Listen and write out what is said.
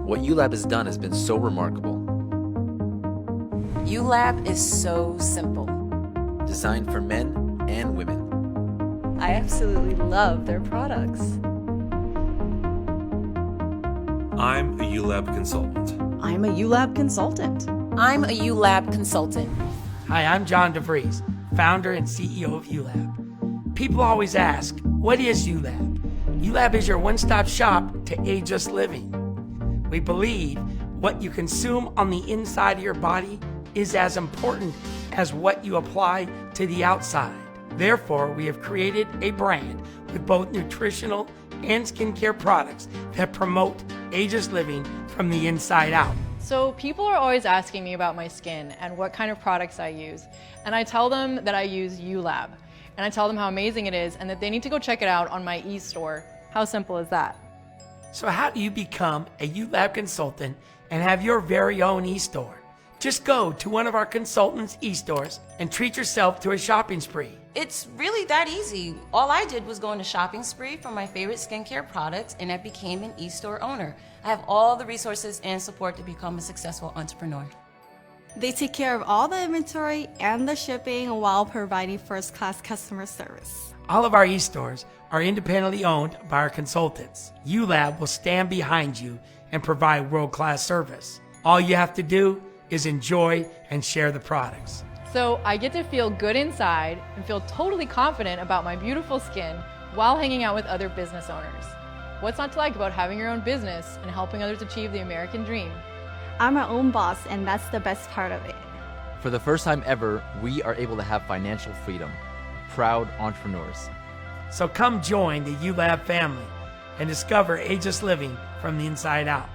What ULab has done has been so remarkable. ULab is so simple. Designed for men and women. I absolutely love their products. I'm a ULab consultant. I'm a ULab consultant. I'm a ULab consultant. Hi, I'm John DeVries, founder and CEO of ULab. People always ask, what is ULab? ULab is your one-stop shop to ageless living. We believe what you consume on the inside of your body is as important as what you apply to the outside. Therefore, we have created a brand with both nutritional and skincare products that promote ageless living from the inside out. So people are always asking me about my skin and what kind of products I use. And I tell them that I use ULab. And I tell them how amazing it is and that they need to go check it out on my e-store. How simple is that? So how do you become a ULab consultant and have your very own e-store? Just go to one of our consultants' e-stores and treat yourself to a shopping spree. It's really that easy. All I did was go on a shopping spree for my favorite skincare products, and I became an e-store owner. I have all the resources and support to become a successful entrepreneur. They take care of all the inventory and the shipping while providing first-class customer service. All of our e-stores are independently owned by our consultants. ULab will stand behind you and provide world-class service. All you have to do is enjoy and share the products. So I get to feel good inside and feel totally confident about my beautiful skin while hanging out with other business owners. What's not to like about having your own business and helping others achieve the American dream? I'm my own boss, and that's the best part of it. For the first time ever, we are able to have financial freedom. Proud entrepreneurs. So come join the ULab family and discover ageless living from the inside out.